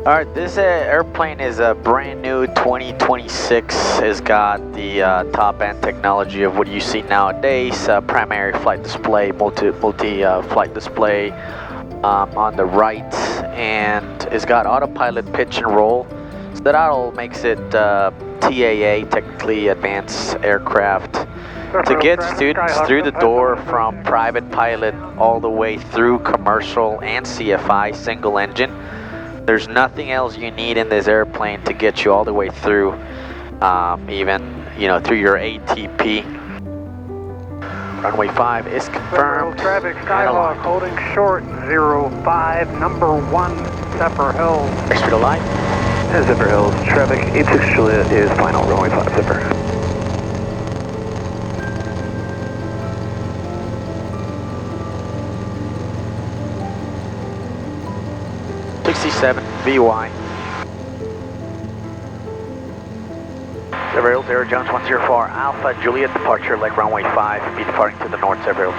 Alright, this airplane is a brand new 2026. It's got the top end technology of what you see nowadays. Primary flight display, multi-flight display on the right, and it's got autopilot pitch and roll. So that all makes it TAA, Technically Advanced Aircraft. To get students through the door from private pilot all the way through commercial and CFI single engine. There's nothing else you need in this airplane to get you all the way through, even, through your ATP. Runway 5 is confirmed. Traffic, Skyhawk holding short, 05, number 1, Zephyrhills. Airspeed aligned. Zephyrhills, traffic, 86 Juliet is final, runway 5, Zipper. 67 VY. Zephyrhills, AeroJones 104 Alpha Juliet, departure leg runway 5, be departing to the north, Zephyrhills.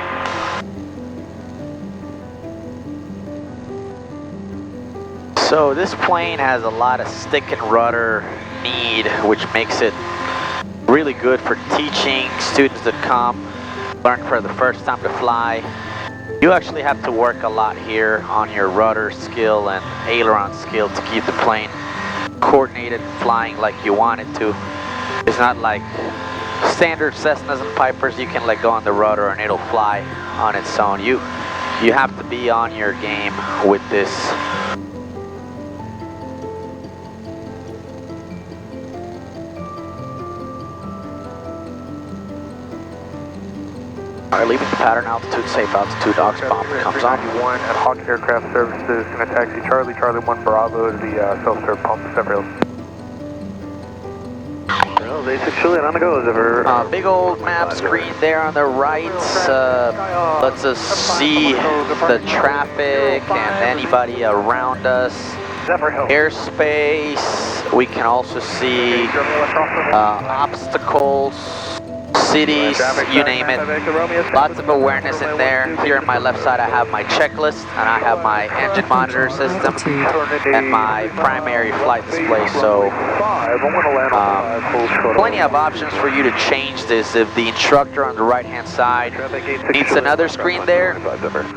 So this plane has a lot of stick and rudder need, which makes it really good for teaching students that come, learn for the first time to fly. You actually have to work a lot here on your rudder skill and aileron skill to keep the plane coordinated, flying like you want it to. It's not like standard Cessnas and Pipers. You can let go on the rudder and it'll fly on its own. You have to be on your game with this. Alright, leaving the pattern altitude, safe altitude, aux bomb comes on. 91 at Hawk Aircraft Services, going to taxi Charlie 1 Bravo to the self-serve pump, Zephyrhills. Well, 86 Juliet on the go, Zipper. Big old map screen there on the right lets us see the traffic and anybody around us. Airspace, we can also see obstacles, cities, you name it. Lots of awareness in there. Here on my left side I have my checklist, and I have my engine monitor system and my primary flight display. So plenty of options for you to change this. If the instructor on the right hand side needs another screen there,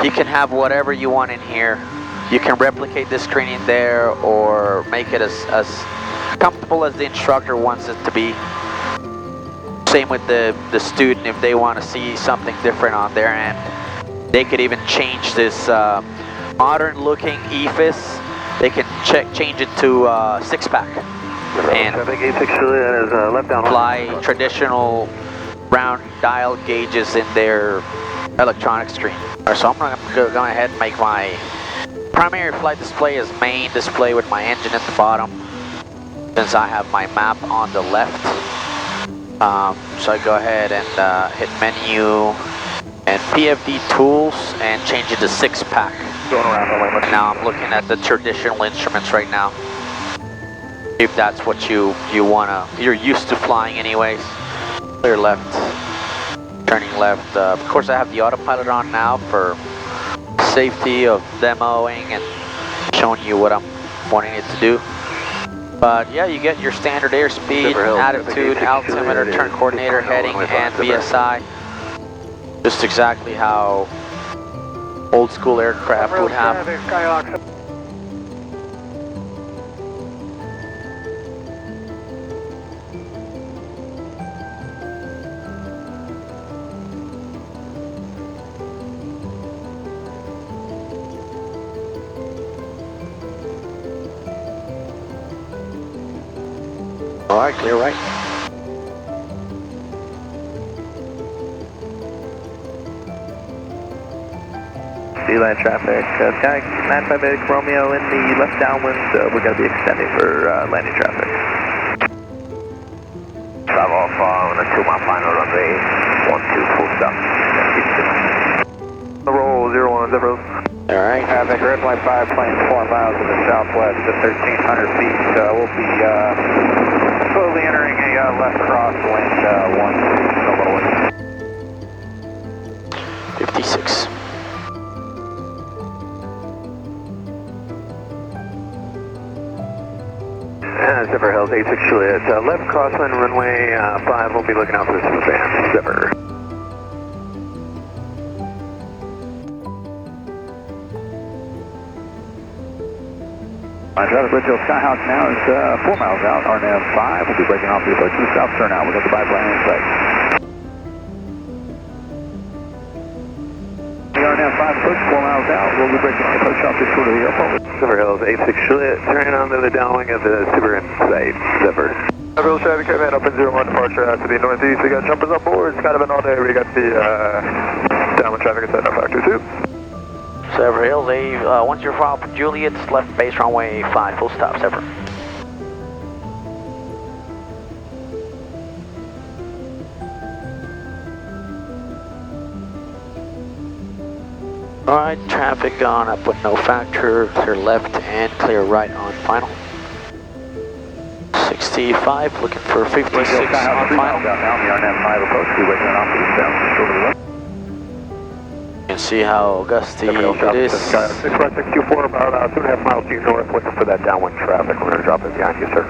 you can have whatever you want in here. You can replicate this screen in there or make it as comfortable as the instructor wants it to be. Same with the student. If they want to see something different on their end, they could even change this modern looking EFIS. They can change it to 6-pack and fly traditional round dial gauges in their electronic screen. So I'm going to go ahead and make my primary flight display as main display with my engine at the bottom, since I have my map on the left. So I go ahead and hit menu and PFD tools and change it to 6-pack. Now I'm looking at the traditional instruments right now. If that's what you're used to flying anyways. Clear left, turning left. Of course I have the autopilot on now for safety of demoing and showing you what I'm wanting it to do. But yeah, you get your standard airspeed, attitude, altimeter, turn coordinator, heading, and VSI. Just exactly how old school aircraft would have. Alright, clear right. Sea-line traffic, Sky 958 Romeo in the left downwind, we're going to be extending for landing traffic. Drive off on a 2-mile final runway, 12 full stop. The roll, 01 Zephyrhills. Alright. Traffic, airplane 5, plane 4 miles to the southwest at 1,300 feet. We'll be slowly entering a left crosswind, 1 to the 56. Zephyrhills 86 Juliet, left crosswind runway 5, we'll be looking out for the super fan, Zephyr. Roger, Bridgeville Skyhawk now is 4 miles out, RNAV 5, we'll be breaking off the approach to the south turnout. We've got the biplane in sight. The RNAV 5 approach 4 miles out, we'll be breaking the approach off just short of the airport. Zephyrhills 86 Juliet, turning on to the downwing of the super in sight, Zephyr. Zephyrhills traffic, command up in 01, departure out to the northeast. We got jumpers on board, it's kind of been all day. We got the downwind traffic at 752. Zephyrhills, once you're filed for Juliet's left base runway 5, full stop, Zephyr. Alright, traffic on up with no factor, clear left and clear right on final. 65, looking for 56 on final. Now the RNAV 5 approach, we'll be breaking it off to the south, just short of the left. You can see how gusty it is. 65624, about 2.5 miles due north, looking for that downwind traffic. We're going to drop it behind you, sir.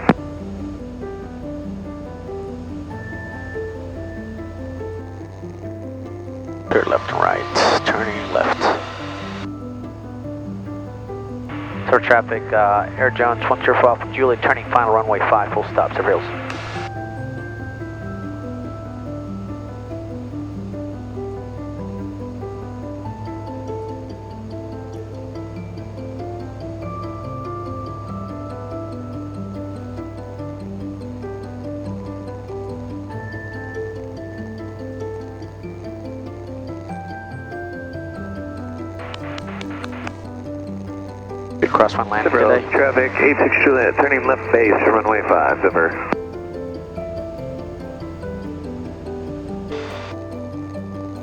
Clear left and right, turning left. Sir, traffic, AeroJones 105 from Juliet, turning final runway 5, full stop, Zephyrhills. Good crosswind landing today. Traffic 86 Juliet, turning left base to runway 5, Zephyr.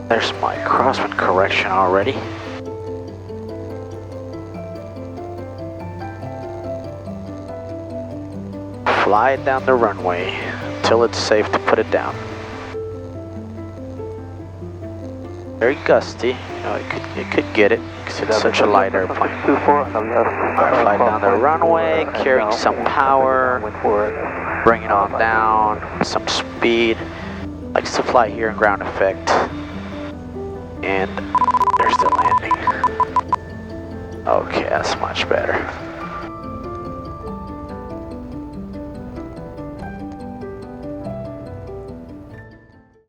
There's my crosswind correction already. Fly it down the runway until it's safe to put it down. Very gusty, you know, it could get it because it's such a light airplane. Fly down the runway, carrying some power, bring it on down, some speed. Likes to fly here in ground effect. And there's the landing. Okay, that's much better.